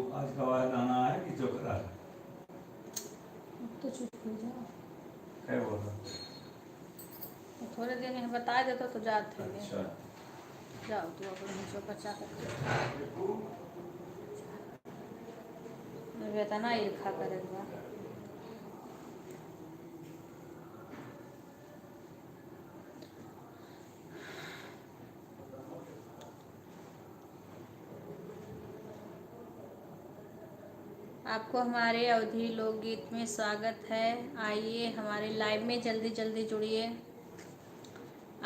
आज का गाना है कि जो करा तो चुप हो जाओ। क्या बोला? थोड़े दिन में बता देते तो जाते थे। अच्छा जाओ तू अपने नीचे बचा कर वेतना ही खा करेगा। आपको हमारे अवधी लोकगीत में स्वागत है। आइए हमारे लाइव में जल्दी जल्दी जुड़िए।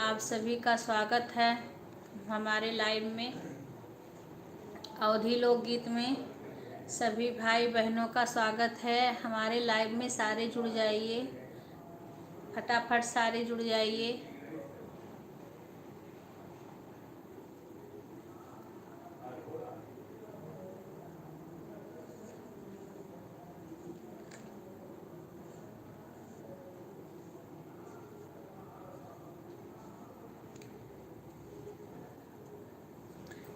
आप सभी का स्वागत है हमारे लाइव में। अवधी लोकगीत में सभी भाई बहनों का स्वागत है हमारे लाइव में। सारे जुड़ जाइए, फटाफट सारे जुड़ जाइए।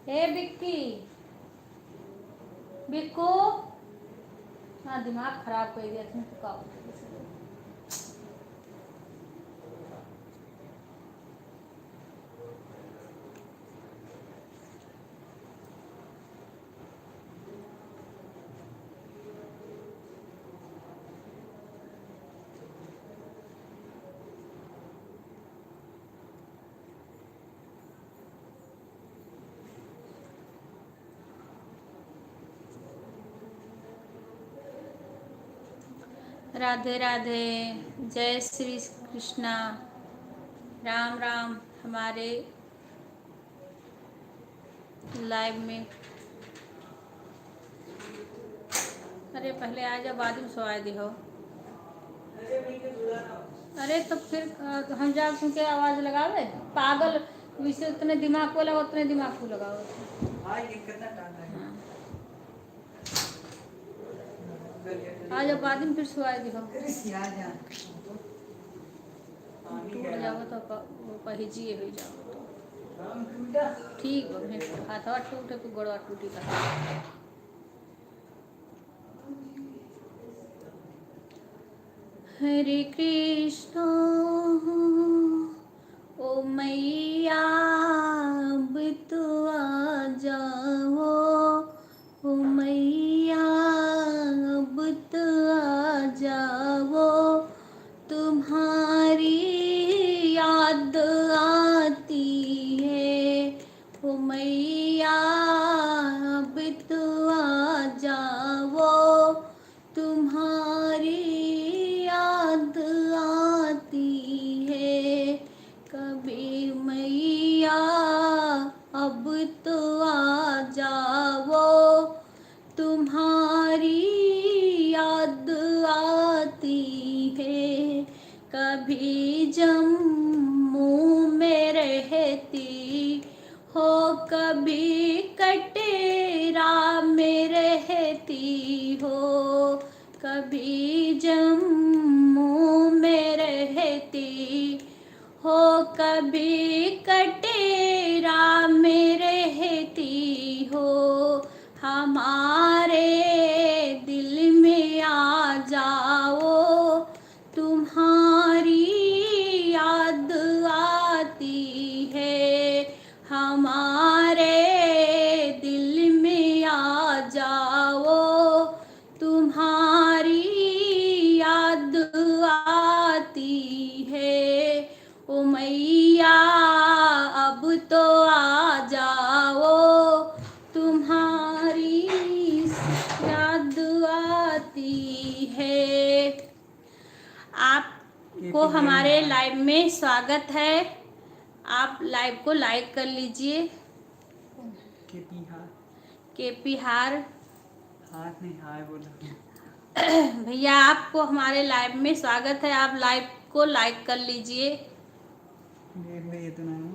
ए बिक्की, बिक्कू, हाँ दिमाग खराब कर दिया तुम। पुकाओ राधे राधे, जय श्री कृष्णा, राम राम। हमारे लाइव में अरे पहले आ जाओ, बाद में सो दी हो। अरे तो फिर हम जा क्योंकि आवाज लगावे पागल। वैसे उतने दिमाग को लगाओ, उतने दिमाग को लगाओ। आ जाओ, बाद में फिर सुहा दी हो। टूट जाओ तो वो पहेजिए हो जाओ तो ठीक हो। हाथवा टूटे तो गोड़वा टूटी का। हरे कृष्ण ओ मैया अब तो आ जाओ। ओ मैया अब तो आ जाओ। तुम्हारी याद आती है। ओ मैया अब तो आ जाओ। तुम्हारी याद आती है। कभी मैया अब तो आ जाओ। तुम्हारी याद आती है। कभी जम्मू में रहती हो, कभी कटेरा में रहती हो। कभी जम्मू में रहती हो, कभी कटेरा में रहती हो। हमारे दिल में आ जाओ। तुम्हारी याद आती है। हमारे दिल में आ जाओ। तुम्हारी याद आती है। ओ मैया अब तो आ जाओ। तुम्हारी याद आती है। आपको हमारे लाइव में स्वागत है। आप लाइव को लाइक कर लीजिए। केपी हार हाथ नहीं हाय बोला। भैया आपको हमारे लाइव में स्वागत है। आप लाइव को लाइक कर लीजिए। ये तो ना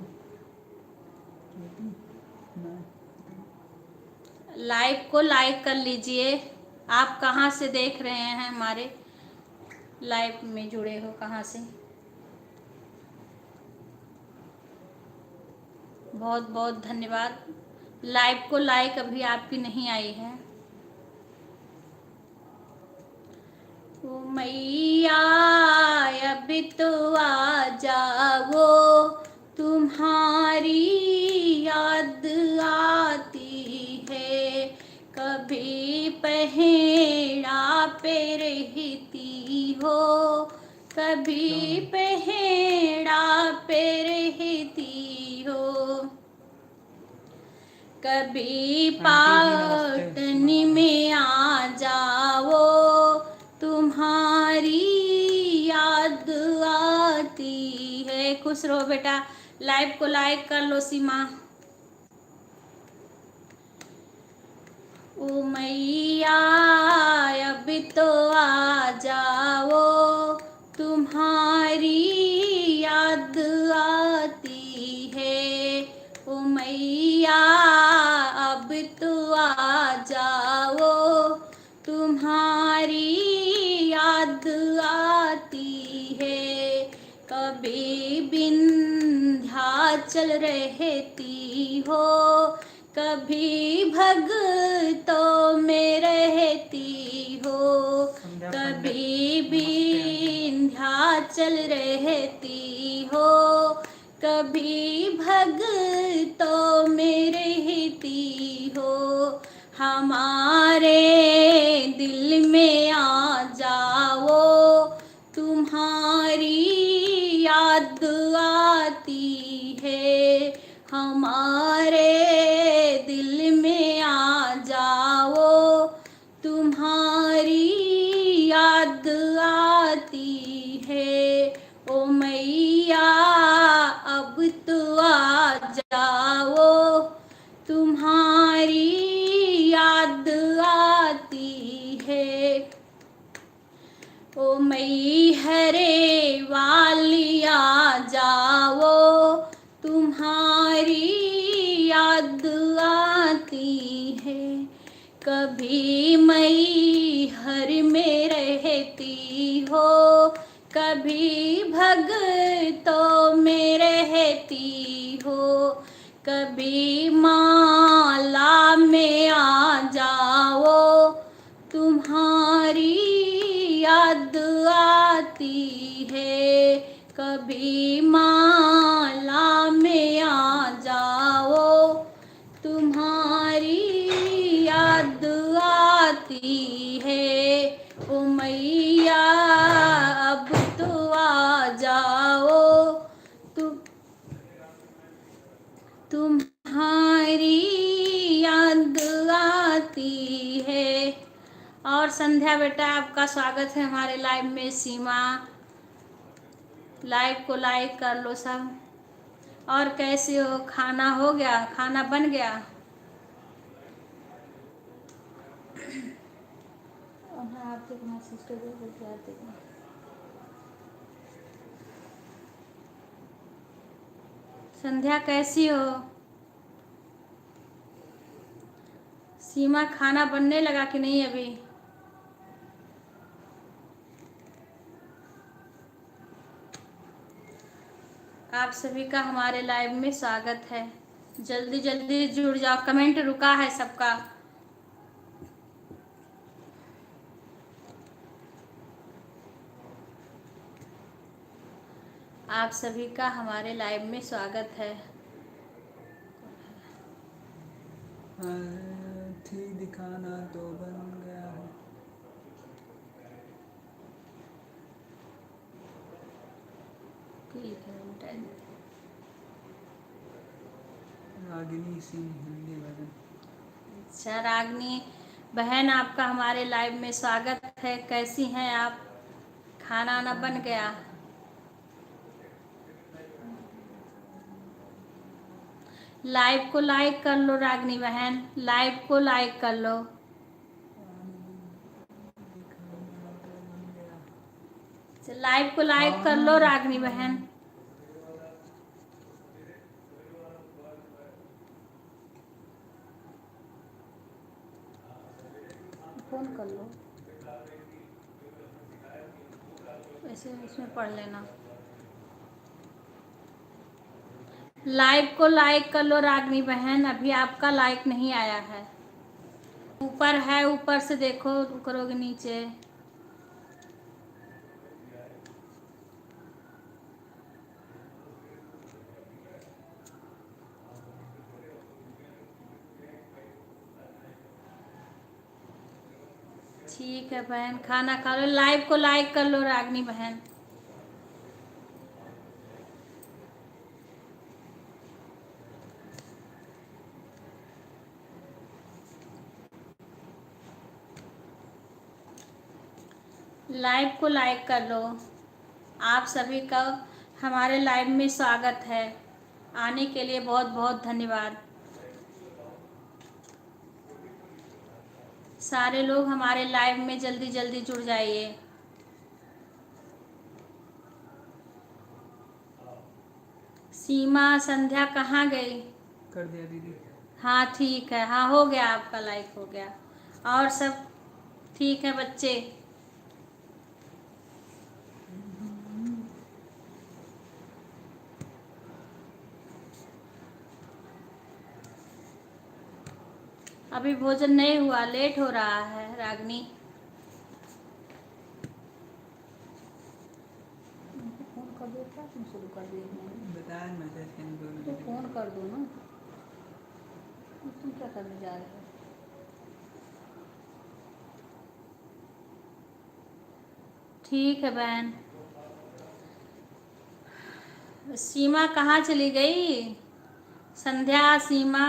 लाइव को लाइक कर लीजिए। आप कहाँ से देख रहे हैं हमारे लाइव में जुड़े हो, कहाँ से? बहुत बहुत धन्यवाद। लाइव को लाइक अभी आपकी नहीं आई है। ओ मैया अब तो आ जाओ, तुम्हारी याद आती है। कभी पहेड़ा पे रहती हो, कभी पहेड़ा पे रहती हो, कभी आंटी जी नमस्ते। पाटनी में आ जाओ, तुम्हारी याद आती है। खुश रहो बेटा। लाइव को लाइक कर लो सीमा। ओ मैया अब तो आ जाओ, तुम्हारी याद आती है। ओ मैया अब तो आ जाओ, तुम्हारी याद आती है। कभी विंध्याचल रहती हो, कभी भक्तों में रहती हो, कभी विंध्याचल रहती हो, कभी भक्तों में रहती हो। हमारे दिल में आ जाओ, तुम्हारी याद आती है। हमारे दिल में आ जाओ, तुम्हारी याद आती है। ओ मैया अब तो आ जाओ, तुम्हारी याद आती है। ओ मैहरे वाली आ जाओ, तुम्हारी याद आती है। कभी मैहर में रहती हो, कभी भक्तों में रहती हो, कभी माला में आ जाओ, तुम्हारी याद आती है। कभी माला में आ जाओ, तुम्हारी याद आती है। ओ मैया अब तो आ जाओ, तुम्हारी याद आती है। और संध्या बेटा आपका स्वागत है हमारे लाइव में। सीमा लाइव को लाइक कर लो सब। और कैसे हो? खाना हो गया? खाना बन गया? संध्या कैसी हो? सीमा खाना बनने लगा कि नहीं अभी? आप सभी का हमारे लाइव में स्वागत है। जल्दी जल्दी जुड़ जाओ, कमेंट रुका है सबका। आप सभी का हमारे लाइव में स्वागत है। थी दिखाना तो बन गया है। रागिनी सिंह हिंदी भजन। अच्छा रागनी बहन आपका हमारे लाइव में स्वागत है। कैसी हैं आप? खाना वाना बन गया? लाइव को लाइक कर लो रागनी बहन, लाइव को लाइक कर लो। लाइव को लाइक कर लो रागनी बहन। फोन कर लो, ऐसे इसमें पढ़ लेना। लाइव को लाइक कर लो रागनी बहन, अभी आपका लाइक नहीं आया है। ऊपर है, ऊपर से देखो, करोगे नीचे। ठीक है बहन, खाना खा लो, लाइव को लाइक कर लो रागनी बहन। लाइव को लाइक कर लो। आप सभी का हमारे लाइव में स्वागत है। आने के लिए बहुत बहुत धन्यवाद। सारे लोग हमारे लाइव में जल्दी जल्दी जुड़ जाइए। सीमा संध्या कहाँ गई? कर दिया दीदी। हाँ ठीक है, हाँ हो गया, आपका लाइक हो गया। और सब ठीक है बच्चे? अभी भोजन नहीं हुआ, लेट हो रहा है रागनी। फोन कर दो, क्या तुम शुरू कर दिए? बताया मैसेज सेंड तो करो। फोन कर दो ना, तुम क्या करने जा रहे हो? ठीक है बहन। सीमा कहाँ चली गई? संध्या, सीमा,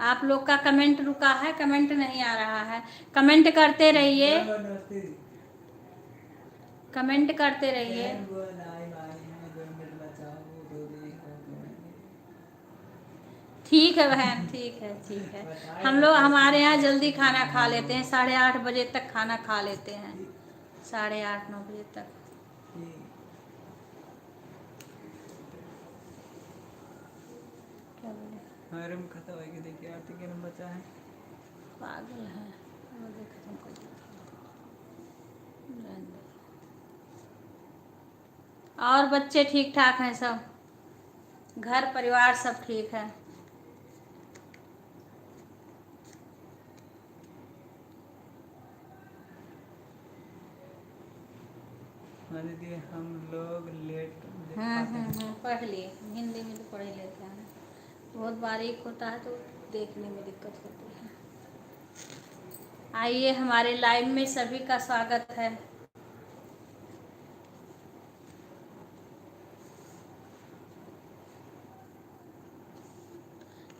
आप लोग का कमेंट रुका है, कमेंट नहीं आ रहा है। कमेंट करते रहिए, कमेंट करते रहिए। ठीक है बहन, ठीक है, ठीक है। हम लोग हमारे यहाँ जल्दी खाना खा लेते हैं, 8:30 बजे तक खाना खा लेते हैं, 8:30-9 बजे तक। क्या बोले? हमारे में खाता हुआ कि देखिए आरती के नंबर बचा है। पागल है वो, देखो तुमको रहने दो। और बच्चे ठीक ठाक हैं सब? घर परिवार सब ठीक है? हाँ दीदी, हम लोग लेट देख पाते हैं। पढ़ लिए, हिंदी में तो पढ़ ही लेते हैं। बहुत बारीक होता है तो देखने में दिक्कत होती है। आइए, हमारे लाइव में सभी का स्वागत है।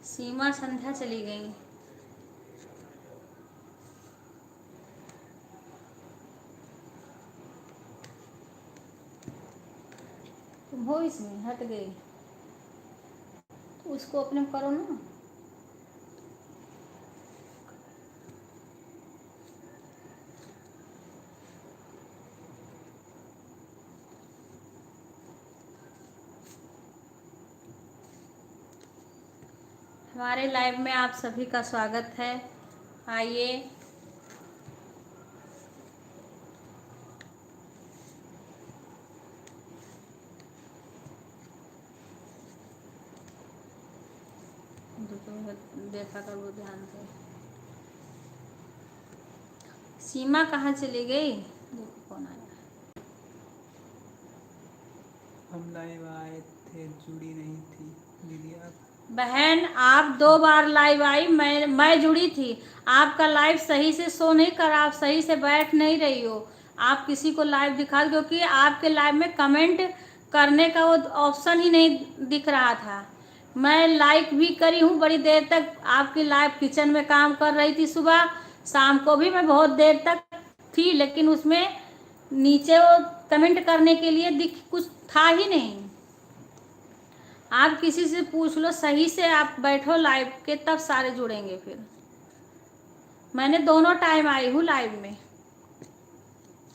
सीमा संध्या चली गई। तुम हो इसमें, हट गई तो उसको अपने करो ना। हमारे लाइव में आप सभी का स्वागत है। आइए, देखा कर वो ध्यान से। सीमा कहाँ चली गई? देखो कौन आया। हम लाइव आए थे, जुड़ी नहीं थी दीदी आप। बहन, आप 2 बार लाइव आई, मैं जुड़ी थी। आपका लाइव सही से शो नहीं कर, आप सही से बैठ नहीं रही हो। आप किसी को लाइव दिखा, क्योंकि आपके लाइव में कमेंट करने का वो ऑप्शन ही नहीं दिख रहा था। मैं लाइक भी करी हूँ बड़ी देर तक, आपकी लाइव किचन में काम कर रही थी, सुबह शाम को भी मैं बहुत देर तक थी, लेकिन उसमें नीचे वो कमेंट करने के लिए दिख कुछ था ही नहीं। आप किसी से पूछ लो, सही से आप बैठो लाइव के, तब सारे जुड़ेंगे। फिर मैंने दोनों टाइम आई हूँ लाइव में।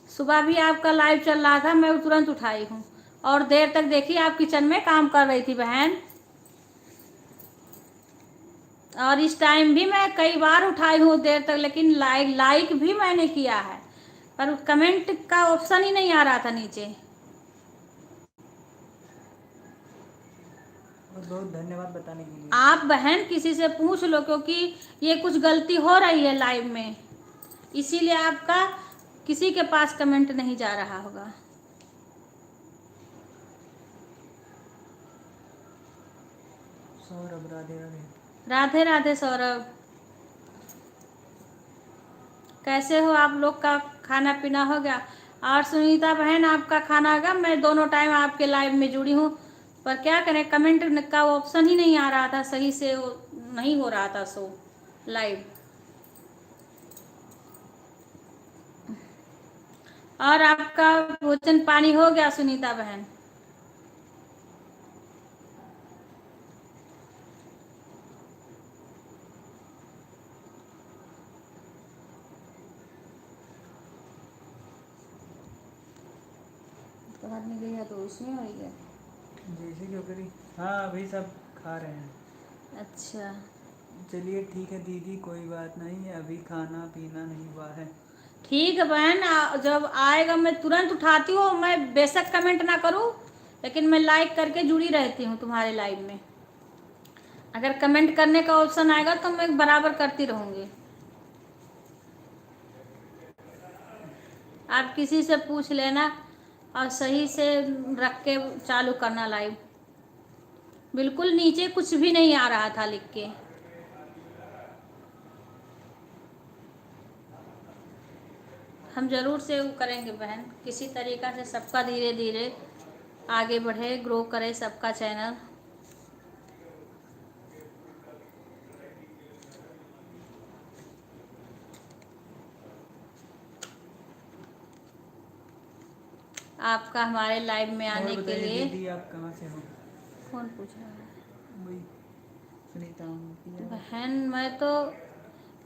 सुबह भी आपका लाइव चल रहा था, मैं तुरंत उठाई हूँ, और देर तक देखी आप किचन में काम कर रही थी बहन। और इस टाइम भी मैं कई बार उठाई हूँ देर तक, लेकिन लाइक भी मैंने किया है, पर कमेंट का ऑप्शन ही नहीं आ रहा था नीचे। बहुत बहुत धन्यवाद बताने के लिए। आप बहन किसी से पूछ लो, क्योंकि ये कुछ गलती हो रही है लाइव में, इसीलिए आपका किसी के पास कमेंट नहीं जा रहा होगा। सौरभ राधे राधे। राधे राधे सौरभ, कैसे हो आप लोग? का खाना पीना हो गया? और सुनीता बहन, आपका खाना हो गया? मैं दोनों टाइम आपके लाइव में जुड़ी हूँ, पर क्या करें, कमेंट का ऑप्शन ही नहीं आ रहा था, सही से नहीं हो रहा था शो लाइव। और आपका भोजन पानी हो गया सुनीता बहन? बाहर नहीं गई है तो उसमें हो गया। जैसे क्यों करी। हाँ अभी सब खा रहे हैं। अच्छा चलिए ठीक है दीदी, कोई बात नहीं, अभी खाना पीना नहीं हुआ है। ठीक है बहन, जब आएगा मैं तुरंत उठाती हूँ। मैं बेशक कमेंट ना करूँ, लेकिन मैं लाइक करके जुड़ी रहती हूँ तुम्हारे लाइव में। अगर कमेंट करने का ऑप्शन आएगा तो मैं बराबर करती रहूँगी। आप किसी से पूछ लेना और सही से रख के चालू करना लाइव। बिल्कुल नीचे कुछ भी नहीं आ रहा था लिख के। हम जरूर से वो करेंगे बहन, किसी तरीका से सबका धीरे धीरे आगे बढ़े, ग्रो करे सबका चैनल। आपका हमारे लाइव में और आने के बताइए लिए। दीदी आप कहाँ से हो? कौन पूछ रहा है? वही सुनीता आंटी है। बहन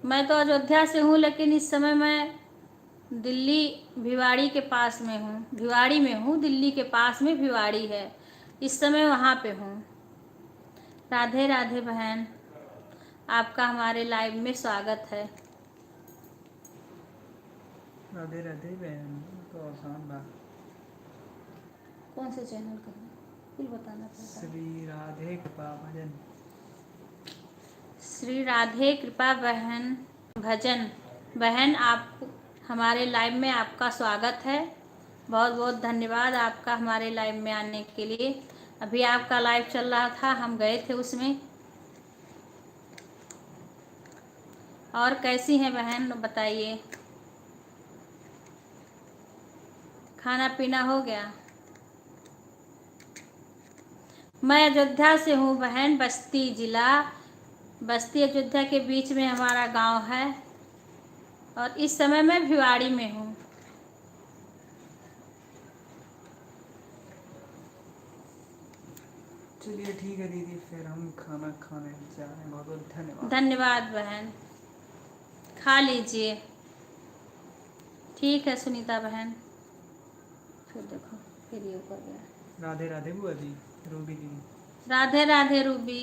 मैं तो अयोध्या से हूँ, लेकिन इस समय मैं दिल्ली भिवाड़ी के पास में हूँ। भिवाड़ी में हूँ, दिल्ली के पास में भिवाड़ी है, इस समय वहाँ पे हूँ। राधे राधे बहन, आपका हमारे लाइव में स्वागत है। राधे राधे बहन, तो आसान बात। कौन से चैनल का है फिर बताना पड़ता है। श्री राधे कृपा भजन। श्री राधे कृपा बहन भजन। बहन आप हमारे लाइव में आपका स्वागत है। बहुत बहुत धन्यवाद आपका हमारे लाइव में आने के लिए। अभी आपका लाइव चल रहा था, हम गए थे उसमें। और कैसी हैं बहन बताइए? खाना पीना हो गया? मैं अयोध्या से हूँ बहन, बस्ती जिला। बस्ती अयोध्या के बीच में हमारा गांव है, और इस समय मैं भिवाड़ी में हूँ। चलिए ठीक है दीदी, फिर हम खाना खाने जा रहे हैं। बहुत बहुत धन्यवाद। धन्यवाद बहन, खा लीजिए। ठीक है सुनीता बहन, फिर देखो फिर ये ऊपर गया। राधे राधे बुआ जी, रूबी जी। राधे राधे रूबी।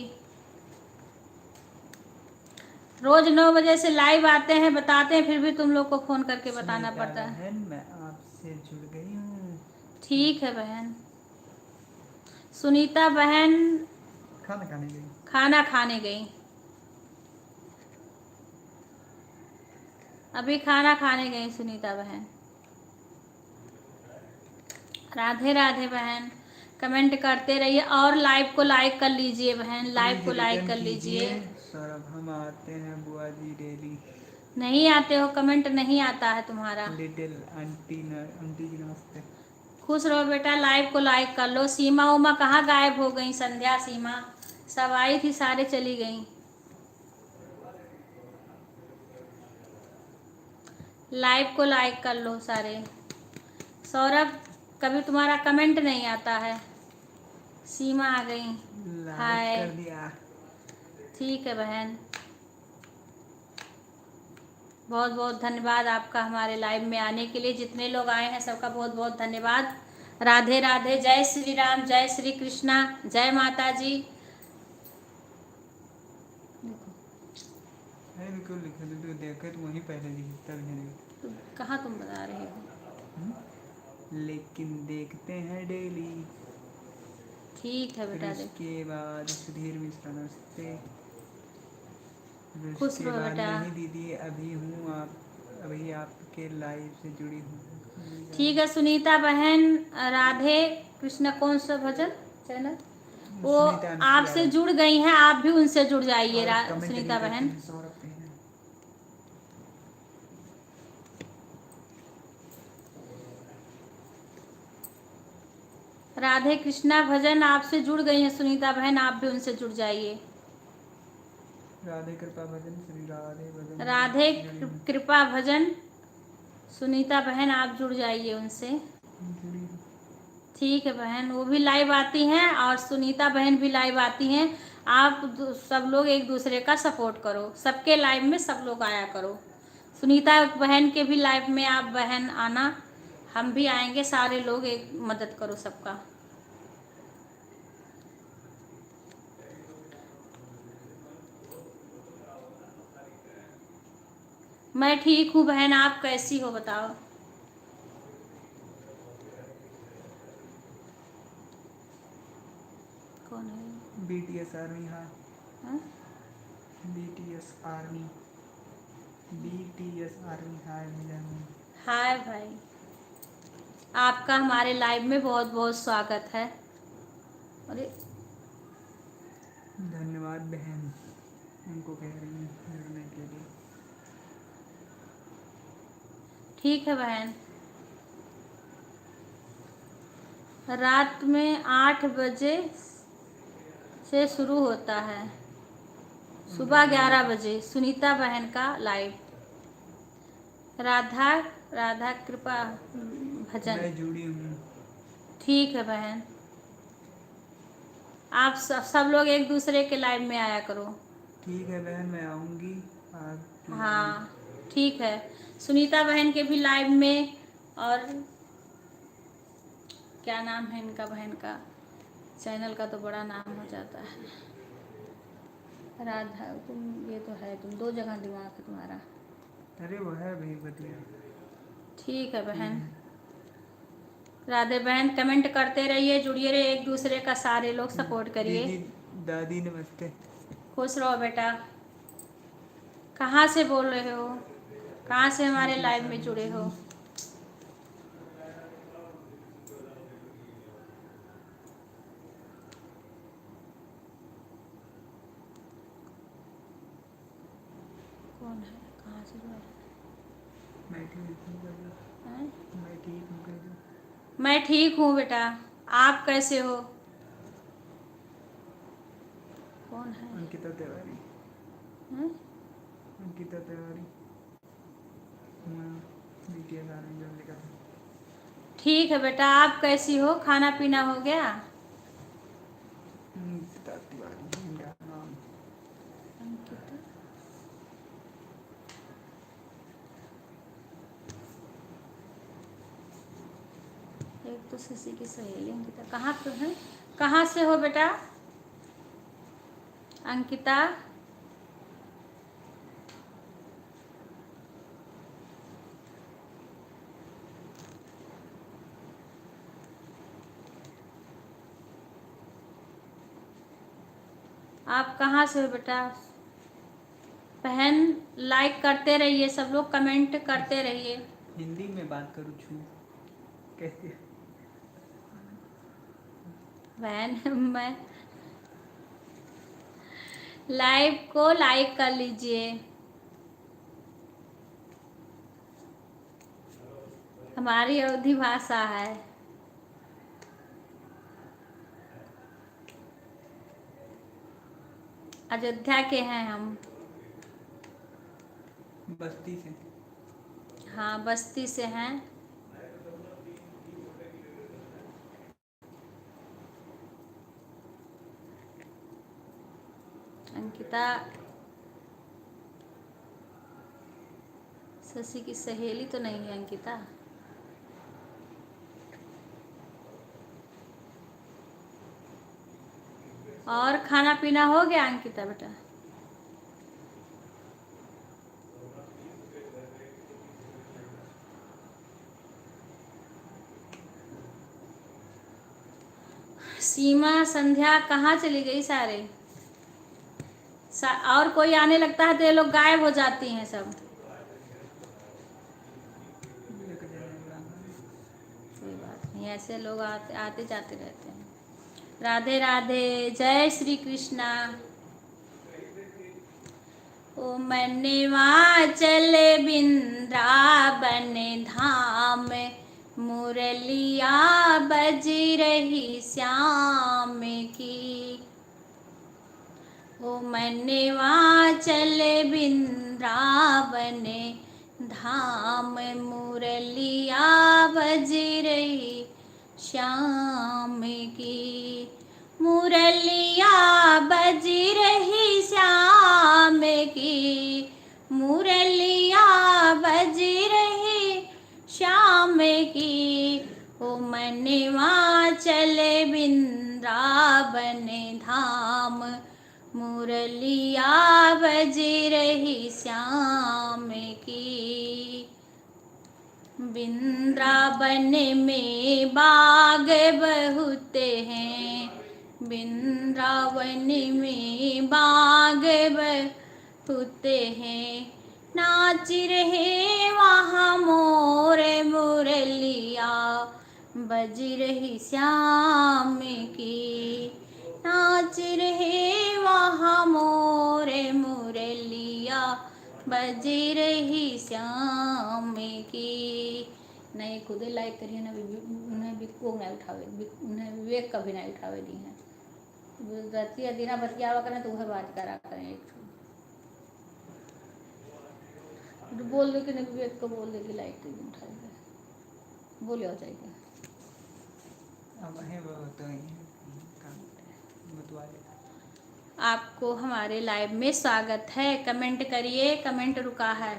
रोज 9 बजे से लाइव आते हैं, बताते हैं, फिर भी तुम लोग को फोन करके बताना सुनीता पड़ता है। बहन मैं आपसे जुड़ गई हूँ। ठीक है बहन। सुनीता बहन खाना खाने गई। खाना खाने गई, अभी खाना खाने गई सुनीता बहन। राधे राधे बहन, कमेंट करते रहिए और लाइव को लाइक कर लीजिए बहन, लाइव को प्लीज लाइक रिटर्न कर कीजिए लीजिए। सौरभ, हम आते हैं बुआ जी डेली। नहीं आते हो, कमेंट नहीं आता है तुम्हारा। लिटिल आंटी आंटी जी नमस्ते। खुश रहो बेटा, लाइव को लाइक कर लो। सीमा उमा कहाँ गायब हो गई? संध्या सीमा सब आई थी, सारे चली गई। लाइव को लाइक कर लो सारे। सौरभ कभी तुम्हारा कमेंट नहीं आता है। सीमा आ गई, लाइक हाय। कर दिया। ठीक है बहन, बहुत बहुत धन्यवाद आपका हमारे लाइव में आने के लिए। जितने लोग आए हैं सबका बहुत बहुत धन्यवाद। राधे राधे, जय श्री राम, जय श्री कृष्णा, जय माता जी। है क्यों लिखे तो देखे तो वहीं पहले लिखी तब नहीं तो कहाँ तुम बता रहे हो? लेकिन देखते हैं डेली। ठीक है फिर बेटा, देख। उसके बाद सुधीर मिश्रा नमस्ते। फिर खुश उसके रहो बाद बेटा। नहीं दीदी अभी आपके लाइव से जुड़ी हूँ। ठीक है सुनीता बहन। राधे कृष्ण कौन सा भजन चैनल? वो सुनीता आंटी आ आपसे रही। जुड़ गई हैं, आप भी उनसे जुड़ जाइए और कमेंट नहीं सुनीता करते बहन। हैं, सो रखते हैं। राधे कृष्णा भजन आपसे जुड़ गई हैं सुनीता बहन, आप भी उनसे जुड़ जाइए। राधे कृपा भजन, श्री राधे भजन, राधे जुड़ी कृपा भजन, सुनीता बहन आप जुड़ जाइए उनसे। जुड़ी। ठीक है बहन, वो भी लाइव आती हैं और सुनीता बहन भी लाइव आती हैं। आप सब लोग एक दूसरे का सपोर्ट करो, सबके लाइव में सब लोग आया करो। सुनीता बहन के भी लाइव में आप बहन आना, हम भी आएंगे, सारे लोग एक मदद करो सबका। मैं ठीक हूँ बहन, आप कैसी हो बताओ। कौन है? BTS आर्मी, हाँ। हाँ? BTS आर्मी, BTS आर्मी, हाय मिलन। हाय भाई, आपका हमारे लाइव में बहुत बहुत स्वागत है। अरे धन्यवाद बहन, उनको कह रही हूँ जुड़ने के लिए। ठीक है बहन, रात में 8 बजे से शुरू होता है, सुबह 11 बजे सुनीता बहन का लाइव। राधा राधा कृपा भजन। मैं जुड़ी हूँ। ठीक है बहन, आप सब लोग एक दूसरे के लाइव में आया करो। ठीक है बहन, मैं आऊँगी आपकी लाइव। हाँ ठीक है, सुनीता बहन के भी लाइव में। और क्या नाम है इनका बहन का, चैनल का तो बड़ा नाम हो जाता है। राधा, तुम ये तो है, तुम दो जगह दिमाग है तुम्हारा। अरे वो है भाई बढ़िया। ठीक है बहन, राधे बहन कमेंट करते रहिए, जुड़िए रहिए एक दूसरे का, सारे लोग सपोर्ट करिए। दीदी, दादी नमस्ते। खुश रहो बेटा। कहाँ से बोल रहे हो, कहाँ से हमारे BTS लाइव में आर्मी जुड़े जी। हो? कौन है, कहाँ से जुड़ा मैं ठीक हूँ कहजो। है? मैं ठीक हूँ कहजो। मैं ठीक हूँ बेटा, आप कैसे हो? कौन है? अंकिता तिवारी। हैं? अंकिता तिवारी। हाँ, BTS आर्मी जो लिखा था। ठीक है बेटा, आप कैसी हो, खाना पीना हो गया? अंकिता तिवारी है इनका नाम। अंकिता, एक तो शशि की सहेली अंकिता, कहाँ पे है, कहाँ से हो बेटा अंकिता? आप कहाँ से हो बेटा? बहन लाइक करते रहिए, सब लोग कमेंट करते रहिए। हिंदी में बात करूँ छू कैसे? बहन मैं लाइव को लाइक कर लीजिए, हमारी अवधी भाषा है। अयोध्या के हैं हम। बस्ती से। हाँ बस्ती से हैं। अंकिता शशि की सहेली तो नहीं है अंकिता? और खाना पीना हो गया अंकिता बेटा? सीमा संध्या कहाँ चली गई सारे? और कोई आने लगता है तो ये लोग गायब हो जाती हैं सब। कोई बात नहीं, ऐसे लोग आते आते जाते रहते हैं। राधे राधे, जय श्री कृष्णा। ओ मनवा चले वृंदावन धाम, मुरलिया बज रही श्याम की। ओ मनवा चले वृंदावन धाम, मुरलिया बज रही श्याम की। मुरलिया बज रही श्याम की, मुरलिया बज रही श्याम की। ओ मनवा चले वृंदावन धाम, मुरलिया बज रही श्याम की। वृंदावन में बाग बहुत हैं, वृंदावन में बाग बहुत हैं। नाच रहे वहाँ मोर मुरलिया बज रही श्याम की। नाच रहे वहाँ मोर मुरलिया बज रही श्याम की। नहीं खुद लाइक करिए ना, उन्हें बिक्को नहीं उठावे, उन्हें विवेक कभी नहीं उठावे दी है। रतिया दिना बतियावा करें तो वह बात करा करें। एक तो बोल दे कि नहीं, विवेक को बोल दे कि लाइक करिए उठाए, बोले हो जाएगा। अब है वो तो ही काम बतवा दे। आपको हमारे लाइव में स्वागत है। कमेंट करिए, कमेंट रुका है।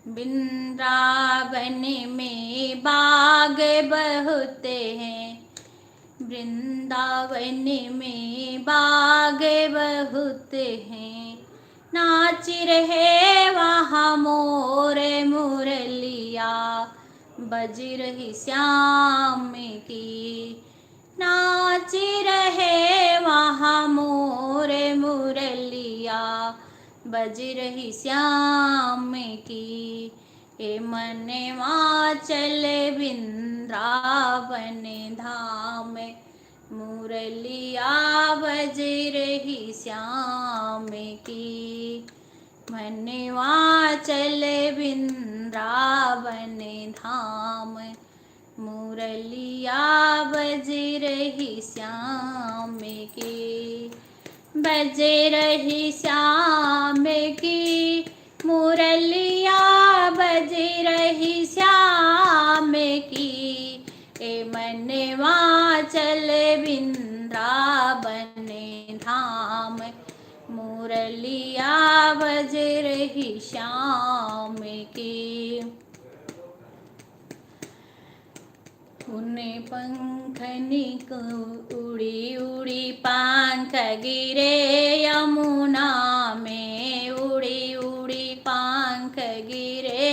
वृंदावन में बाग बहुत हैं, वृंदावन में बाग बहुत हैं। नाच रहे वहाँ मोर मुरलिया बज रही श्याम की। नाच रहे वहाँ मोर मुरलिया बज रही श्याम की। ए मनवा चले वृंदावन धाम, मुरलिया बज रही श्याम की। मनवा चले वृंदावन धाम, मुरलिया बज रही श्याम की। बज रही श्याम की, मुरलिया बज रही श्याम की। ए मनवा चले वृंदावन धाम, मुरलिया बज रही श्याम की। उन्हें पंखनी को उड़ी उड़ी पंख गिरे यमुना में, उड़ी उड़ी पंख गिरे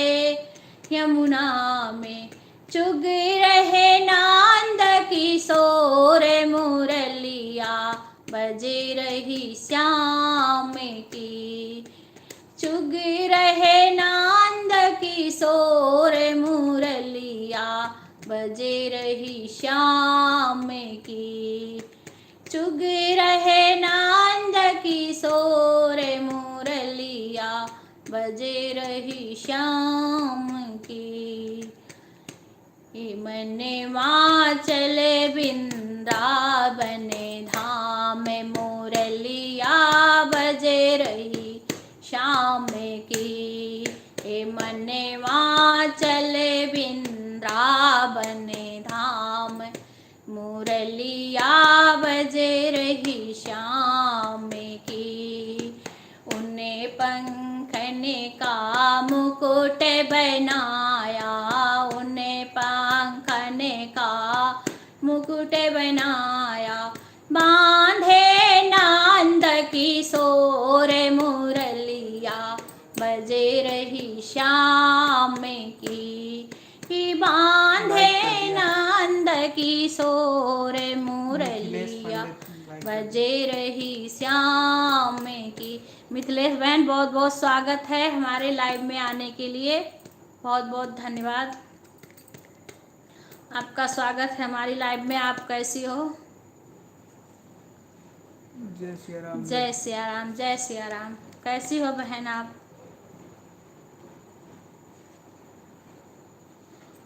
यमुना में। चुग रहे नंद किशोर मुरलिया बज रही श्याम की। चुग रहे नंद किशोर मुरलिया बज रही श्याम की। चुग रहे नंद किशोर मुरलिया बज रही श्याम की। मनवा चले वृंदावन धाम, मुरलिया बज रही श्याम की। मनवा चले वृंदावन धाम, मुरलिया बज रही श्याम की। उन्हें पंखने का मुकुट बनाया, उन्हें पंखने का मुकुट बनाया। बांधे नंद किशोर मुरलिया बज रही श्याम की। बांधे नंद किशोर मुरलिया बज रही श्याम की। मिथिलेश बहन बहुत बहुत स्वागत है हमारे लाइव में आने के लिए, बहुत बहुत धन्यवाद। आपका स्वागत है हमारी लाइव में। आप कैसी हो? जय सिया राम। जय सिया राम, जय सिया राम। कैसी हो बहन आप?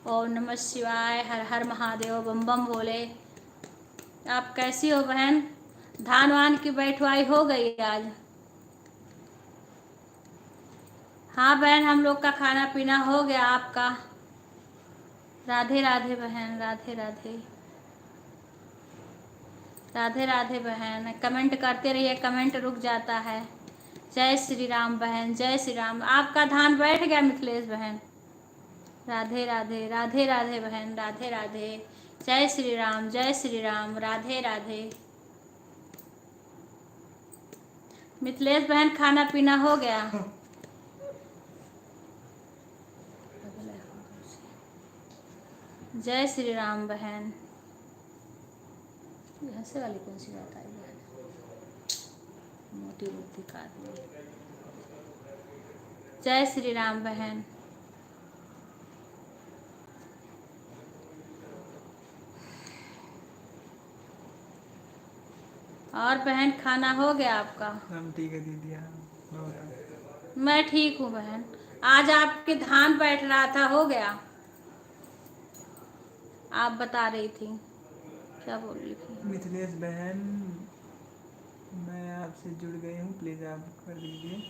ओम नमः शिवाय, हर हर महादेव, बम बम भोले। आप कैसी हो बहन? धान वान की बैठवाई हो गई आज? हाँ बहन, हम लोग का खाना पीना हो गया। आपका? राधे राधे बहन, राधे राधे, राधे राधे बहन। कमेंट करते रहिए, कमेंट रुक जाता है। जय श्री राम बहन, जय श्री राम। आपका धान बैठ गया मिथिलेश बहन? राधे राधे, राधे राधे बहन, राधे राधे। जय श्री राम, जय श्री राम, राधे राधे। मिथिलेश बहन खाना पीना हो गया? जय श्री राम बहन। हंसे वाली कौन सी बात आई बहन? मोटी बुद्धि का आदमी। जय श्री राम बहन। और बहन खाना हो गया आपका? हम ठीक है दीदी। हाँ मैं ठीक हूँ बहन। आज आपके धान बैठ रहा था, हो गया? आप बता रही थी, क्या बोल रही थी? मिथिलेश बहन, मैं आपसे जुड़ गई हूँ, प्लीज़ आप कर दीजिए।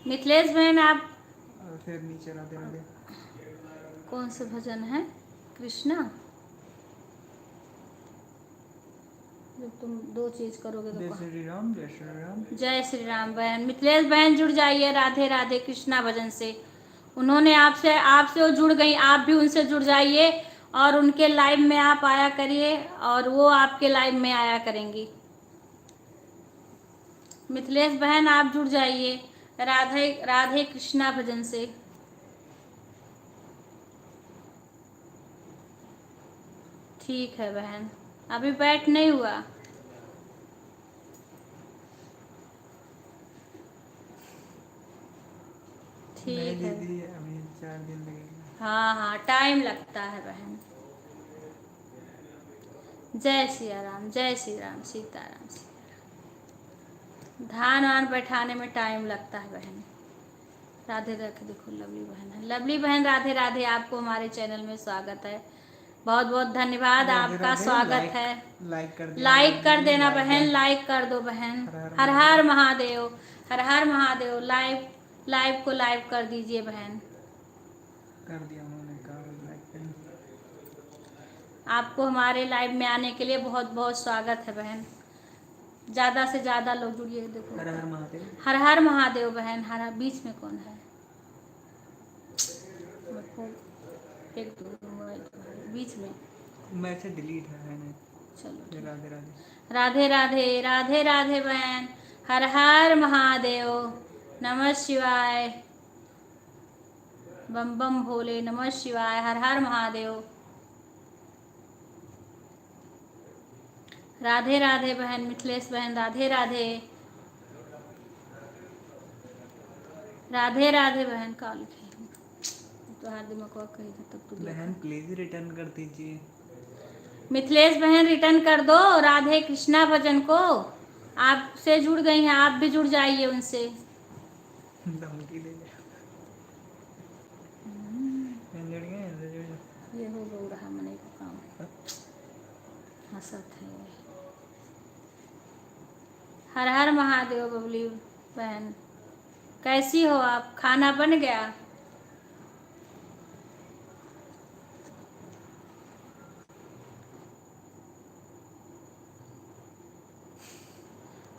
मिथिलेश बहन आप और फिर नीचे राधे राधे। कौन से भजन है? कृष्णा? जब तुम दो चीज करोगे जय तो श्री राम, जय श्री राम। जय श्री राम बहन। मिथिलेश बहन जुड़ जाइए राधे राधे कृष्णा भजन से। उन्होंने आपसे आपसे वो जुड़ गई, आप भी उनसे जुड़ जाइए और उनके लाइव में आप आया करिए और वो आपके लाइव में आया करेंगी। मिथिलेश बहन आप जुड़ जाइए राधे राधे कृष्णा भजन से। ठीक है बहन, अभी बैठ नहीं हुआ? नहीं ठीक है। दीदी, अभी 4 दिन लगेगा। हाँ हाँ, टाइम लगता है बहन। जय सिया राम, जय श्री राम, सीताराम सीताराम। धान वान बैठाने में टाइम लगता है बहन। राधे राधे। देखो लवली बहन है। लवली बहन राधे राधे, आपको हमारे चैनल में स्वागत है। बहुत बहुत धन्यवाद, राधे आपका राधे। स्वागत है। लाइक कर देना लाइक कर दीदी, देना लाइक बहन, कर। लाइक कर दो बहन। हर हर हर हर महादेव, हर हर महादेव। लाइव लाइव को लाइव कर दीजिए बहन। कर दिया उन्होंने, कहा लाइक कर। आपको हमारे लाइव में आने के लिए बहुत बहुत स्वागत है बहन। ज़्यादा से ज़्यादा लोग जुड़िए। देखो हर हर महादेव। हर हर महादेव बहन। हर बीच में कौन है? एक दो मोबाइल बीच में। मैसेज डिलीट है ना। चलो राधे राधे। राधे राधे, राधे राधे बहन। हर हर महादेव, नमः शिवाय, बम बम भोले, नमः शिवाय, हर हर महादेव। राधे राधे बहन, मिथिलेश बहन राधे राधे, राधे राधे बहन। का लिखे तो हर दिमाग को कही था तब तो बहन प्लीज रिटर्न कर दीजिए। मिथिलेश बहन रिटर्न कर दो राधे कृष्णा भजन को। आपसे जुड़ गई हैं, आप भी जुड़ जाइए उनसे। धमकी दे दे। ये हो गो रहा मने का काम। हंसत है। हर हर महादेव। बबली बहन कैसी हो आप? खाना बन गया?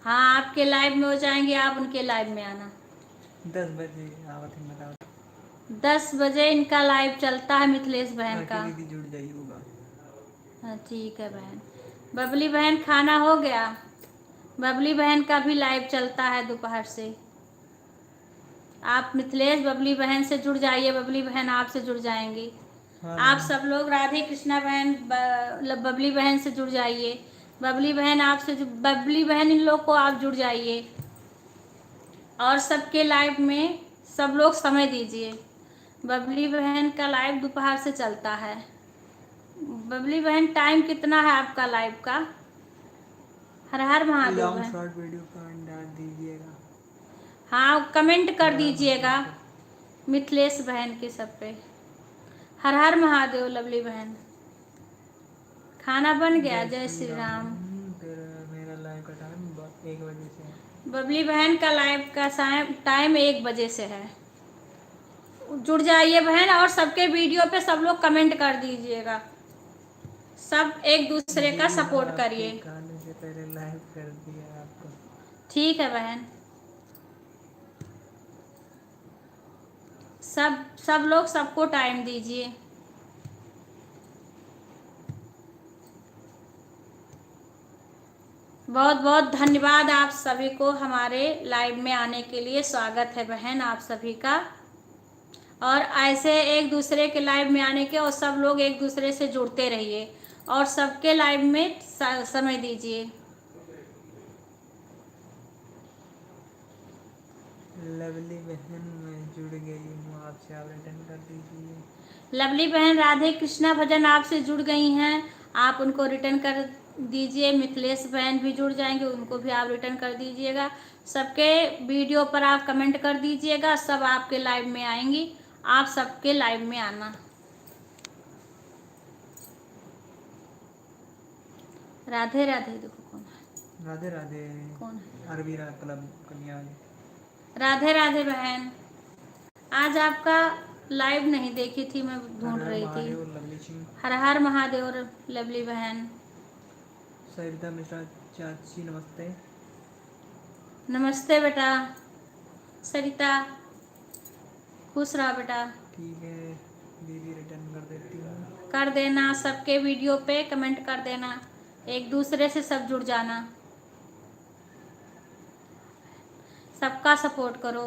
हाँ, आपके लाइव में हो जाएंगे, आप उनके लाइव में आना। 10 बजे आवत है, बताओ। 10 बजे इनका लाइव चलता है मिथिलेश बहन का। दीदी जुड़ जाइए होगा। हाँ ठीक है बहन। बबली बहन खाना हो गया? बबली बहन का भी लाइव चलता है दोपहर से। आप मिथिलेश बबली बहन से जुड़ जाइए, बबली बहन आपसे जुड़ जाएंगी। हाँ, आप सब लोग राधे कृष्णा बहन बबली बहन से जुड़ जाइए। बबली बहन आपसे बबली बहन इन लोग को आप जुड़ जाइए और सबके लाइव में सब लोग समय दीजिए। बबली बहन का लाइव दोपहर से चलता है। बबली बहन, टाइम कितना है आपका लाइव का? हर हर महादेव लॉन्ग बहन। शॉर्ट वीडियो कमेंट डाल दीजिएगा। हाँ, कमेंट कर हर हर दीजिएगा महादेव। मिथिलेश बहन के सब पे। हर हर महादेव लवली बहन। खाना बन गया? जय श्री राम। फिर मेरा लाइव का टाइम 1 बजे से है। बबली बहन का लाइव का टाइम 1 बजे से है। जुड़ जाइए बहन, और सबके वीडियो पे सब लोग कमेंट कर दीजिएगा। सब एक दूसरे का दीदी, हाँ, सपोर्ट आपके करिए। खाने से पहले लाइव कर दिया आपको। ठीक है बहन। सब लोग सबको टाइम दीजिए। बहुत बहुत धन्यवाद आप सभी को हमारे लाइव में आने के लिए। स्वागत है बहन आप सभी का। और ऐसे एक दूसरे के लाइव में आने के, और सब लोग एक दूसरे से जुड़ते रहिए और सबके लाइव में समय दीजिए। लवली बहन, मैं जुड़ गई हूँ आपसे, आप रिटर्न कर दीजिए। लवली बहन राधे कृष्णा भजन आपसे जुड़ गई हैं, आप उनको रिटर्न कर दीजिए। मिथिलेश बहन भी जुड़ जाएंगे, उनको भी आप रिटर्न कर दीजिएगा। सबके वीडियो पर आप कमेंट कर दीजिएगा, सब आपके लाइव में आएंगी। आप सबके लाइव में आना। राधे राधे। देखो कौन है। राधे राधे। कौन है? अरबीरा क्लब कन्या। राधे राधे बहन। आज आपका लाइव नहीं देखी थी, मैं हर ढूंढ हर रही थी। महादेव लवली सिंह। हर हर महादेव लवली बहन। सरिता मिश्रा चाची, नमस्ते। नमस्ते बेटा सरिता, खुश रहा बेटा। ठीक है दीदी, रिटर्न कर देती हूँ। कर देना, सबके वीडियो पे कमेंट कर देना, एक दूसरे से सब जुड़ जाना, सबका सपोर्ट करो।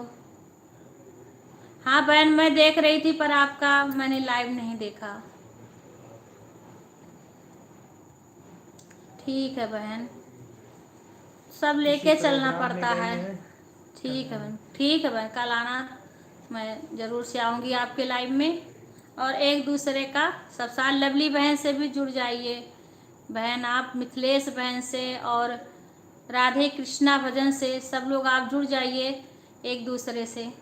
हाँ बहन, मैं देख रही थी पर आपका मैंने लाइव नहीं देखा। ठीक है बहन, सब लेके किसी चलना प्रोग्राम में पड़ता गई है। ठीक है बहन, ठीक है बहन, कल आना, मैं ज़रूर से आऊँगी आपके लाइव में। और एक दूसरे का सब साल लवली बहन से भी जुड़ जाइए बहन, आप मिथिलेश बहन से और राधे कृष्णा भजन से सब लोग आप जुड़ जाइए एक दूसरे से।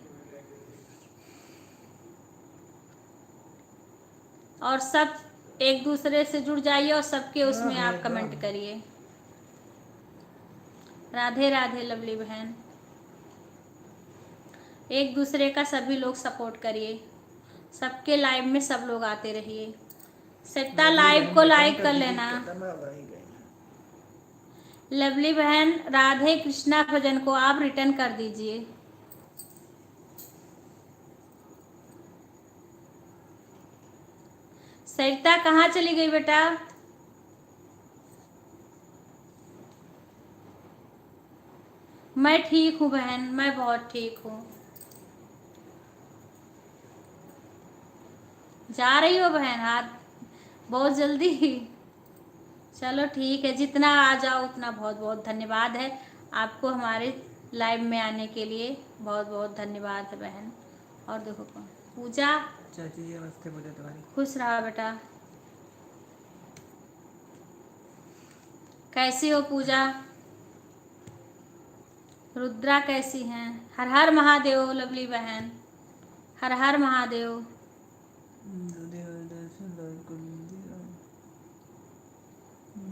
और सब एक दूसरे से जुड़ जाइए और सबके उसमें आप कमेंट करिए। राधे राधे लवली बहन। एक दूसरे का सभी लोग सपोर्ट करिए, सबके लाइव में सब लोग आते रहिए। सत्ता लाइव को लाइक कर लेना। लवली बहन राधे कृष्णा भजन को आप रिटर्न कर दीजिए। सरिता कहाँ चली गई बेटा? मैं ठीक हूँ बहन, मैं बहुत ठीक हूँ। जा रही हो बहन हाथ बहुत जल्दी? चलो ठीक है, जितना आ जाओ उतना बहुत बहुत धन्यवाद है आपको हमारे लाइव में आने के लिए। बहुत बहुत धन्यवाद है बहन। और देखो कौन, पूजा चाची जी नमस्ते। पूजा तुम्हारी। खुश रहा बेटा। कैसी हो पूजा? रुद्रा कैसी हैं? हर हर महादेव लवली बहन, हर हर महादेव।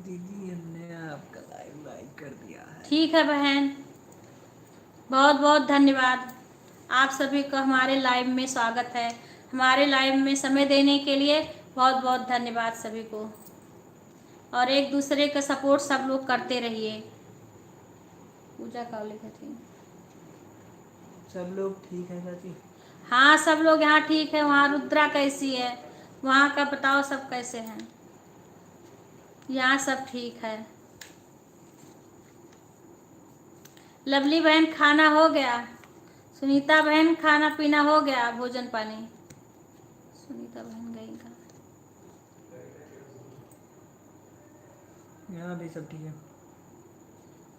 दीदी हमने आपका लाइक कर दिया है। ठीक है बहन, बहुत बहुत धन्यवाद। आप सभी को हमारे लाइव में स्वागत है। हमारे लाइव में समय देने के लिए बहुत बहुत धन्यवाद सभी को। और एक दूसरे का सपोर्ट सब लोग करते रहिए। पूजा का लिखी थी। सब लोग ठीक है चाची? हाँ सब लोग यहाँ ठीक है। वहाँ रुद्रा कैसी है? वहाँ का बताओ सब कैसे हैं? यहाँ सब ठीक है। लवली बहन खाना हो गया? सुनीता बहन खाना पीना हो गया, भोजन पानी? सुनीता बहन गई कहाँ? यहाँ भी सब ठीक है।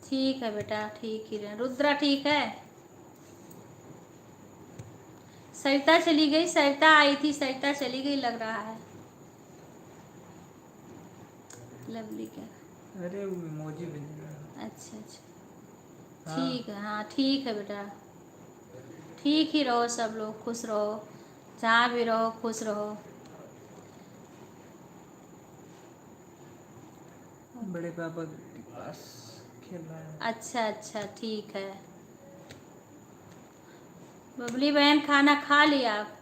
ठीक है बेटा, ठीक ही रहे। रुद्रा ठीक है? सरिता चली गई? सरिता आई थी, सरिता चली गई लग रहा है। लवली क्या? अरे वो इमोजी भेजना। अच्छा अच्छा, हाँ। ठीक है। हाँ ठीक है बेटा, ठीक ही रहो, सब लोग खुश रहो, जहाँ भी रहो खुश रहो। बड़े पापा के पास खेल रहा है। अच्छा अच्छा, ठीक है। बबली बहन खाना खा लिया आप?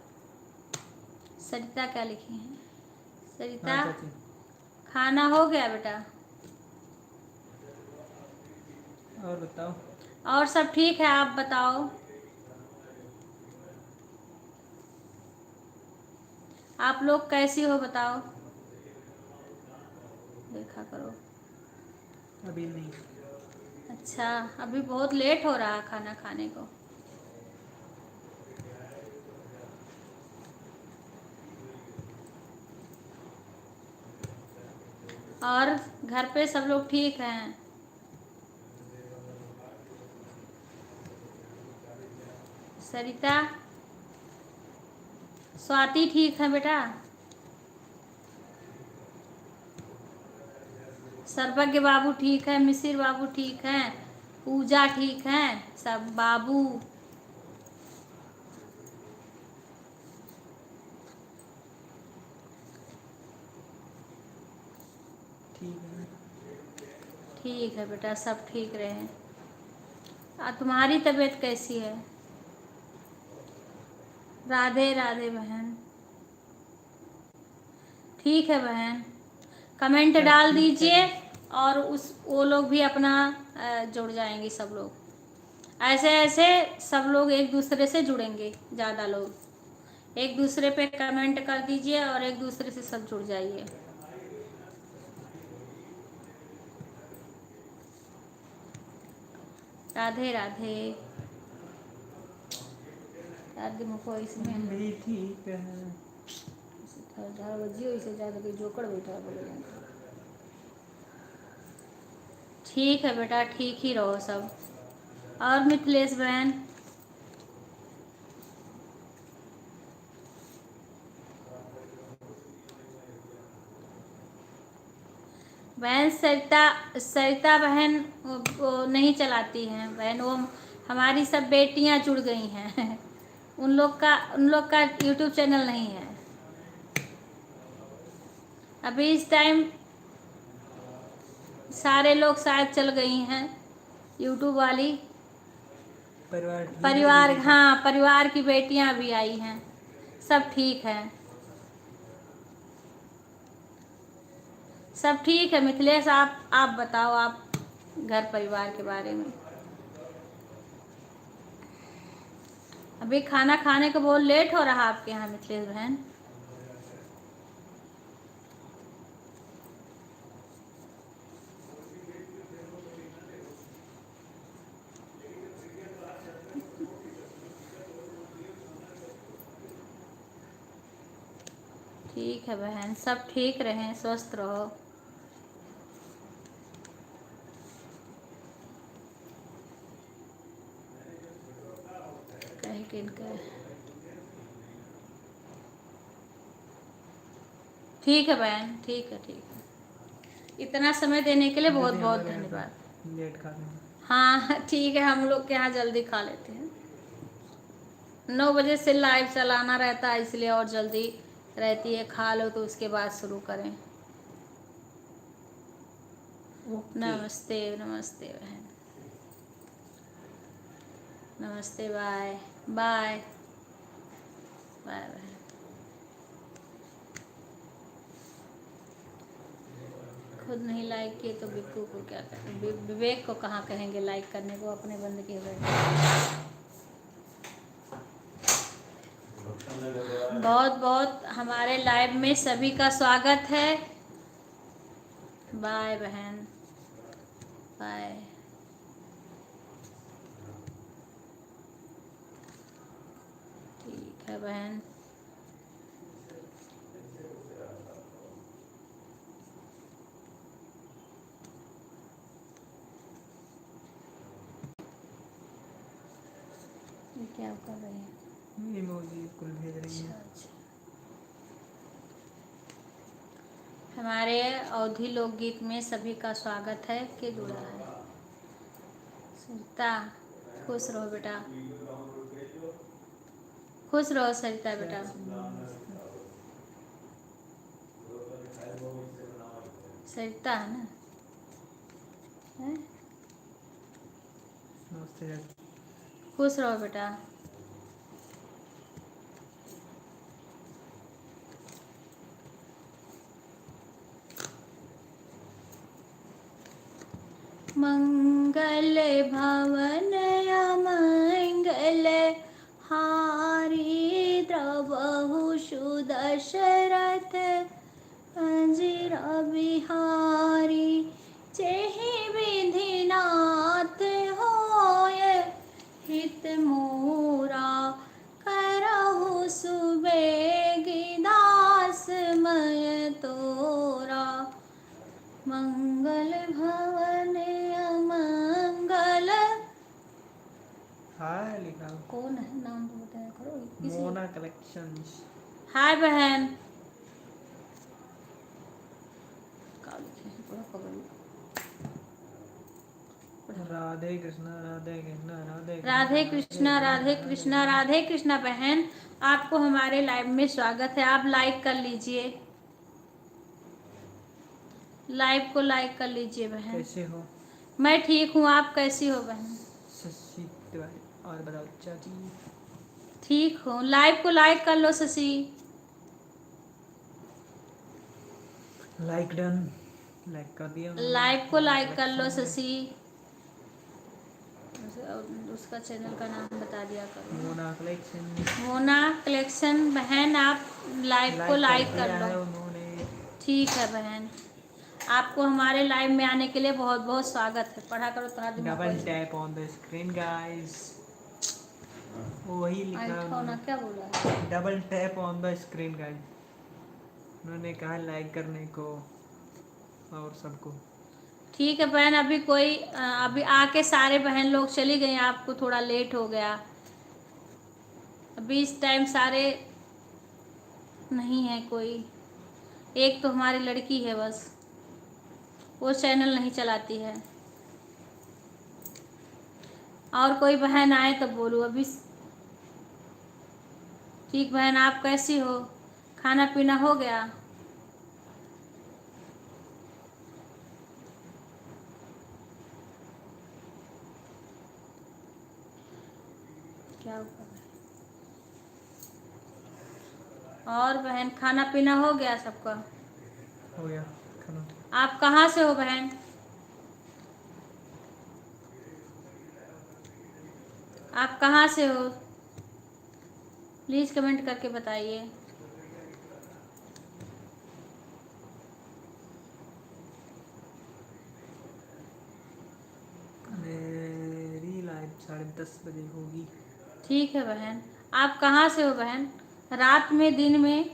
सरिता क्या लिखी है? हाँ सरिता, चाची। खाना हो गया बेटा? और बताओ। और सब ठीक है, आप बताओ। आप लोग कैसी हो बताओ, देखा करो। अभी नहीं। अच्छा, अभी बहुत लेट हो रहा है खाना खाने को। और घर पे सब लोग ठीक हैं? सरिता, स्वाति ठीक है बेटा? सर्वज्ञ बाबू ठीक है, मिसिर बाबू ठीक हैं, पूजा ठीक है, सब बाबू। ठीक है। ठीक है बेटा, सब ठीक रहे। तुम्हारी तबीयत कैसी है? राधे राधे बहन। ठीक है बहन, कमेंट सब डाल ठीक है। दीजिए, और वो लोग भी अपना जुड़ जाएंगे सब लोग। ऐसे ऐसे सब लोग एक दूसरे से जुड़ेंगे, ज़्यादा लोग एक दूसरे पे कमेंट कर दीजिए और एक दूसरे से सब जुड़ जाइए। राधे राधे। राधे मुको इसमें हम भी ठीक है। इसे ज़्यादा कोई जोकर बैठा बोले। ठीक है बेटा, ठीक ही रहो सब। और मिथिलेश बहन, बहन सरिता, सरिता बहन वो नहीं चलाती हैं बहन, वो हमारी सब बेटियां जुड़ गई हैं उन लोग का यूट्यूब चैनल नहीं है अभी इस टाइम। सारे लोग शायद चल गई हैं यूट्यूब वाली। परिवार ठीक है परिवार, दीदी सब? हाँ परिवार की बेटियां भी आई हैं, सब ठीक है, सब ठीक है। मिथिलेश आप बताओ, आप घर परिवार के बारे में। अभी खाना खाने को बहुत लेट हो रहा आपके यहाँ मिथिलेश बहन? ठीक है बहन, सब ठीक रहें, स्वस्थ रहो। कहीं किनका ठीक है बहन, ठीक है, ठीक है। इतना समय देने के लिए बहुत दीदी बहुत हमारे यहाँ धन्यवाद। तो लेट खाते हैं। हाँ ठीक है, हम लोग के यहाँ जल्दी खा लेते हैं, 9 बजे से लाइव चलाना रहता है, इसलिए और जल्दी रहती है। खा लो तो उसके बाद शुरू करें। ओके। नमस्ते नमस्ते बहन, नमस्ते, बाय बाय बाय बहन। खुद नहीं लाइक किए तो बिक्कू को क्या करें, विवेक को कहाँ कहेंगे लाइक करने को, अपने बंद किए बैठे। बहुत बहुत हमारे लाइव में सभी का स्वागत है। बाय बहन, बाय। ठीक है बहन, ये क्या कर रही है? इमोजी कुल भेज रही अच्छा है। अच्छा। हमारे अवधी लोकगीत में सभी का स्वागत है। के जुड़ा है सरिता, खुश रहो बेटा, खुश रहो सरिता बेटा। सरिता है ना है? नमस्ते। खुश रहो बेटा। मंगल भवन अमंगल हारी द्रवहु सुदशरथ अंजिरा बिहारी जेहि विधिनाथ होय हित मोरा करहु सुबेगी दास मय तोरा। मंगल भवन अमंगल। हाय लिखा। कौन है नाम तो बताया करो मोना कलेक्शंस। हाय बहन। क्या लिखे हैं? पूरा पकड़ लो। राधे कृष्णा राधे कृष्णा राधे राधे कृष्णा राधे कृष्णा राधे कृष्णा। बहन आपको हमारे लाइव में स्वागत है। आप लाइक कर लीजिए, लाइव को लाइक कर लीजिए बहन। कैसे हो? मैं ठीक हूँ, आप कैसी हो बहन? शशि तिवारी। और बताओ चाची? ठीक हूँ। लाइव को लाइक कर लो शशि। Like done. लाइक कर दिया। लाइव को लाइक कर लो शशि। उसका चैनल का नाम बता दिया करो। मोना कलेक्शन। मोना कलेक्शन। बहन आप लाइव को लाइक कर लो। उन्होंने। ठीक है बहन, आपको हमारे लाइव में आने के लिए बहुत बहुत स्वागत है। पढ़ा करो तो double tap on the screen guys. वही लिखा ना क्या बोला? Double tap on the screen guys. उन्होंने कहा लाइक करने को और सबको। ठीक है बहन। अभी आके सारे बहन लोग चली गई, आपको थोड़ा लेट हो गया। अभी इस टाइम सारे नहीं है कोई। एक तो हमारी लड़की है बस, वो चैनल नहीं चलाती है। और कोई बहन आए तो बोलो अभी। ठीक बहन, आप कैसी हो? खाना पीना हो गया? क्या हुआ? और बहन खाना पीना हो गया सबका? हो गया खाना। आप कहाँ से हो बहन? आप कहाँ से हो? प्लीज़ कमेंट करके बताइए। मेरी लाइव 10:30 बजे होगी। ठीक है बहन। आप कहाँ से हो बहन? रात में, दिन में?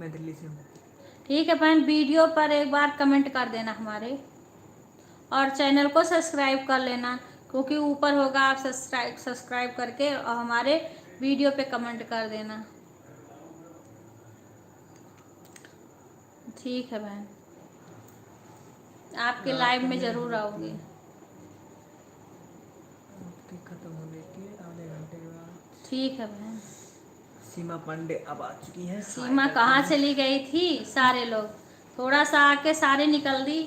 मैं दिल्ली से हूँ। ठीक है बहन, वीडियो पर एक बार कमेंट कर देना हमारे, और चैनल को सब्सक्राइब कर लेना, क्योंकि ऊपर होगा। आप सब्सक्राइब करके और हमारे वीडियो पे कमेंट कर देना। ठीक है बहन, आपके लाइव में ज़रूर आऊँगी। खत्म होने के आधे घंटे के बाद। ठीक है बहन। सीमा पांडे अब आ चुकी है। सीमा कहाँ चली गई थी? सारे लोग थोड़ा सा आके सारे निकल दी।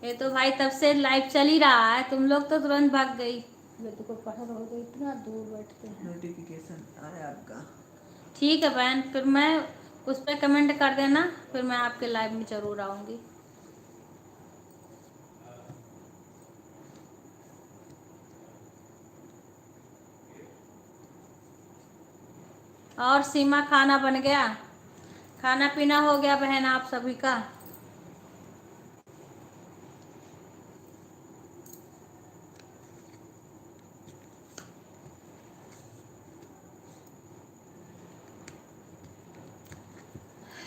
ये तो भाई तब से लाइव चल ही रहा है, तुम लोग तो तुरंत भाग गई। तो पढ़ रहोगे, इतना दूर बैठते हैं। नोटिफिकेशन आया आपका? ठीक है बहन, फिर मैं उस पर कमेंट कर देना, फिर मैं आपके लाइव में ज़रूर आऊँगी। और सीमा खाना बन गया? खाना पीना हो गया बहन आप सभी का?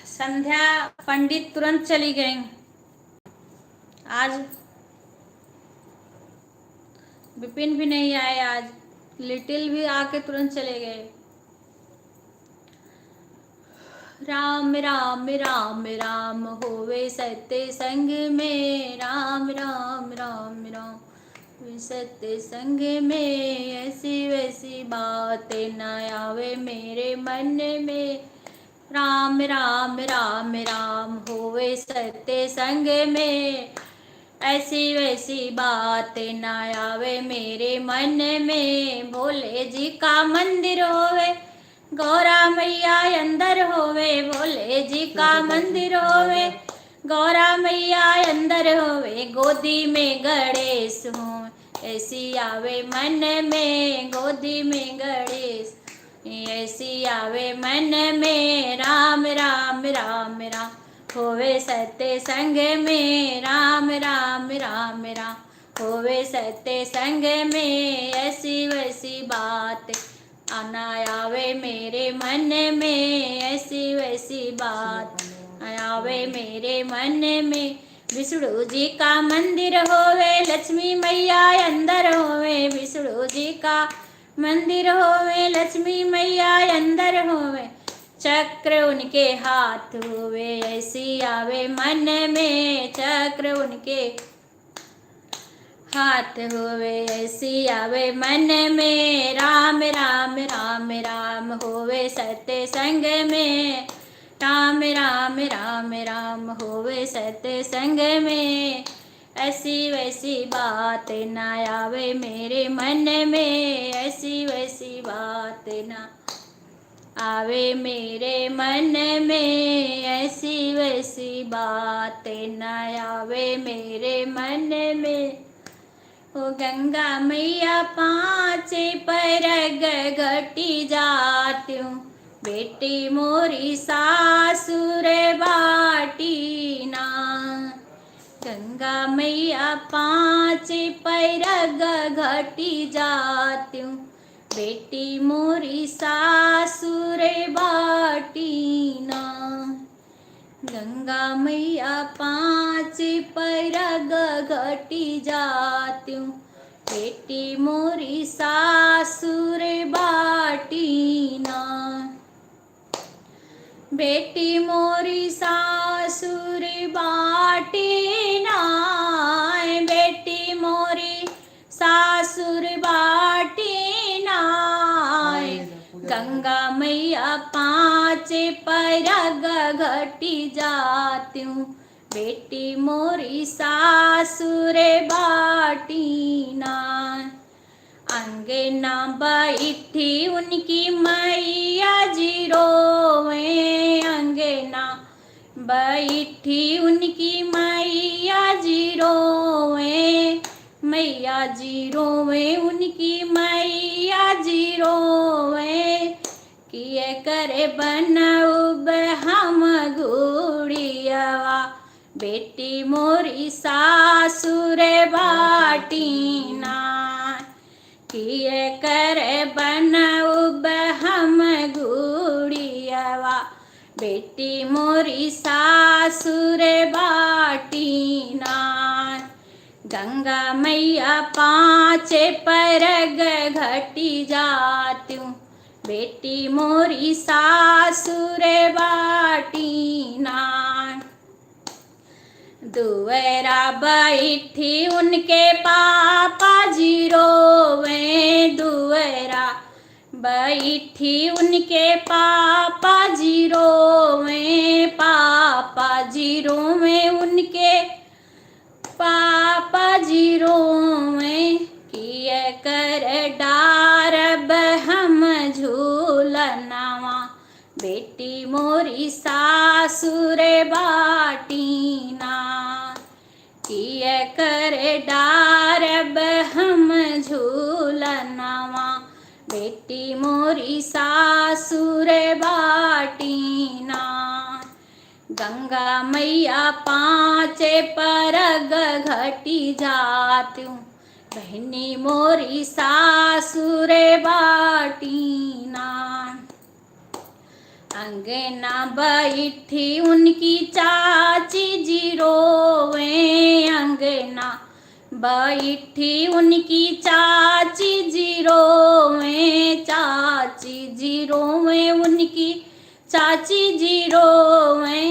संध्या पंडित तुरंत चली गई आज। विपिन भी नहीं आए आज। लिटिल भी आके तुरंत चले गए। राम राम राम राम होवे सत्य संग में, राम राम राम राम होवे सत्य संग में। ऐसी वैसी बातें न आवे मेरे मन में, राम राम राम राम होवे सत्य संग में। ऐसी वैसी बातें न आवे मेरे मन में। भोले जी का मंदिर होवे, गौरा मैया अंदर होवे। भोले जी का मंदिर होवे, गौरा मैया अंदर होवे। गोदी में गणेश होवे, ऐसी आवे मन में। गोदी में गणेश ऐसी आवे मन में। राम राम राम राम होवे सत्य संग में, राम राम राम राम होवे सत्य संग में। ऐसी वैसी बात आना आवे मेरे मन में, ऐसी वैसी बात आवे मेरे मन में। विष्णु जी का मंदिर होवे, लक्ष्मी मैया अंदर होवे। विष्णु जी का मंदिर होवे, लक्ष्मी मैया अंदर होवे। चक्र उनके हाथ होवे, ऐसी आवे मन में। चक्र उनके हाथ होवे, ऐसी आवे मन में। राम राम राम राम होवे सत्य संग में, राम राम राम राम होवे सत्य संग में। ऐसी वैसी बात न आवे मेरे मन में, ऐसी वैसी बात न आवे मेरे मन में। ऐसी वैसी बात न आवे मेरे मन में। ओ गंगा मैया पाँचे परग घटी जाती हूँ, बेटी मोरी सासुर बाटी ना। गंगा मैया पाँचे परग घटी जाती हूँ, बेटी मोरी सासुर बाटी ना। गंगा मैया पाँच परग घटी जाती हूँ, बेटी मोरी सासुर बाटी ना। बेटी मोरी सासुर बाटी ना, बेटी मोरी सासुर बाटी ना। गंगा मैया पाँच परग घटी जाती हूँ, बेटी मोरी सासुर बाटी ना। अंगना बैठी उनकी मैया जी रोवे, अंगना बैठी उनकी मैया जी रोवे। मैया जी रोवे उनकी मैया जी रोवे, किए करे बनऊब हम गुड़ियावा, बेटी मोरी सासुर बाटी ना। किए करे बनऊब हम गुड़ियावा, बेटी मोरी सासुर बाटी ना। गंगा मैया पाँच परग घटी जाती हूँ, बेटी मोरी सासुर बाटी ना। दुअरा बैठी उनके पापा जी रोवे, दुअरा बैठी उनके पापा जी रोवे। पापा जी रोवे उनके पापा जी रोवे, किए कर डारब हम झूलनावा, बेटी मोरी सासुर बाटी ना। किए कर डारब हम झूलनावा, बेटी मोरी सासुर बाटी ना। गंगा मैया पाँच परग घटी जाती हूँ, बहनी मोरी सासुर बाटी ना। अंगना बैठी उनकी चाची जी रोवे, अंगना बैठी उनकी चाची जी रोवे। चाची जी रोवे उनकी चाची जी रोवे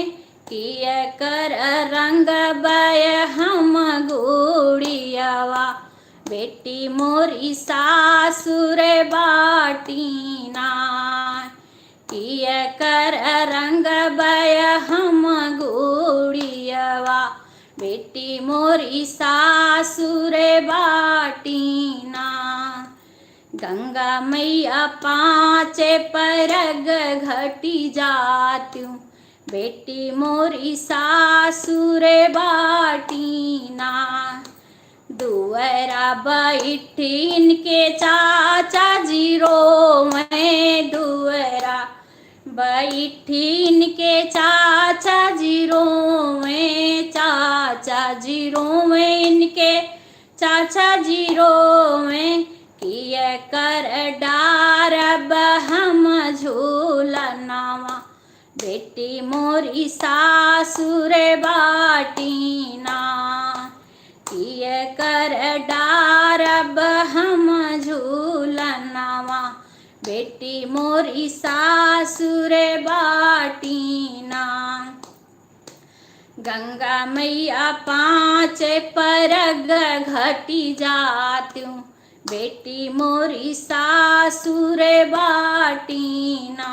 किया कर रंग बय हम गुड़ियावा, बेटी मोरी सासुर बाटीना, किया कर रंग बय हम गुड़ियावा, बेटी मोरी सासुर बाटीना। गंगा मैया पाँचे परग घटी जात्यूं, बेटी मोरी सासुर बाटीना। दुअरा बैठीन के चाचा जी रोवे, दुअरा बैठीन के चाचा जी रोवे, चाचा जी रोवे इनके चाचा जी रोवे, किया कर डारब हम झूलनावा, बेटी मोरी सासुर बाटीना, किया कर डारब हम झूलनावा, बेटी मोरी सासुर बाटीना। गंगा मैया पाँच परग घटी जात्यूं, बेटी मोरी सासुर बाटीना।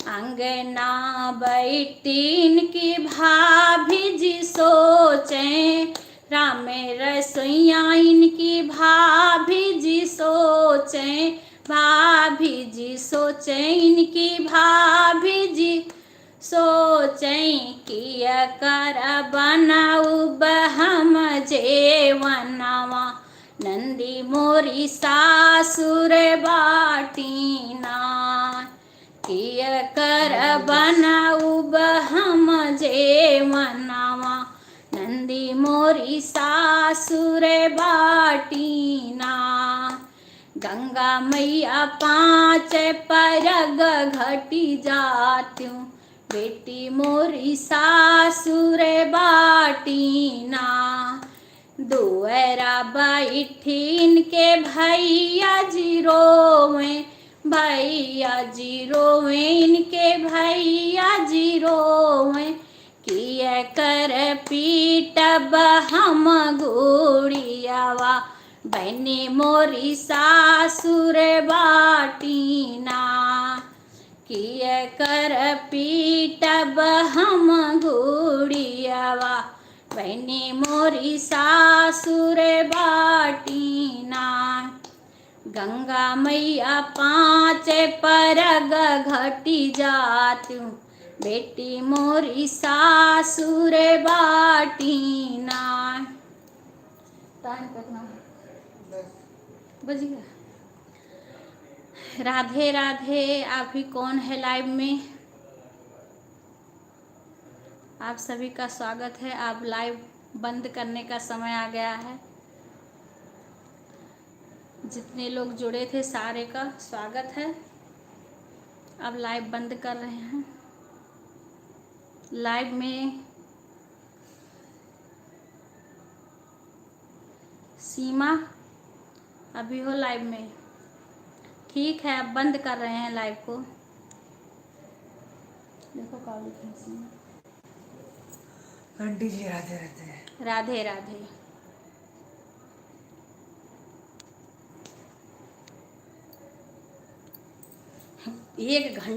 अंगना बैठीन की भाभी जी सोचे, राम रसोइया इनकी भाभी जी सोचे, भाभी जी सोचे इनकी भाभी जी सोचे, किया कर बनाऊब हम जेवनवा, नंदी मोरी सासुर बाटीना, किया कर बनाऊब हम जेवनवा, नंदी मोरी सासुर बाटीना। गंगा मैया पाँच परग घटी जात्यूं, बेटी मोरी सासुर बाटीना। दुअरा बैठीन के भैया जी रोवे, भैया जी रोवे इनके भैया जी रोवे, किया कर पीटब हम गुड़ियावा, बहनी मोरी सासुर बाटीना, किया कर पीटब हम गुड़ियावा, बहनी मोरी सासुर बाटीना। गंगा मैया पाँच परग घटी जात्यूं, बेटी मोरी सासुर बाटीना। टाइम कितना बज गया? राधे राधे। आप ही कौन है लाइव में? आप सभी का स्वागत है। आप लाइव बंद करने का समय आ गया है। जितने लोग जुड़े थे सारे का स्वागत है। अब लाइव बंद कर रहे हैं। लाइव में सीमा अभी हो लाइव में? ठीक है, अब बंद कर रहे हैं लाइव को। देखो कॉल सीमा। आंटी जी राधे राधे। राधे राधे। एक घंटा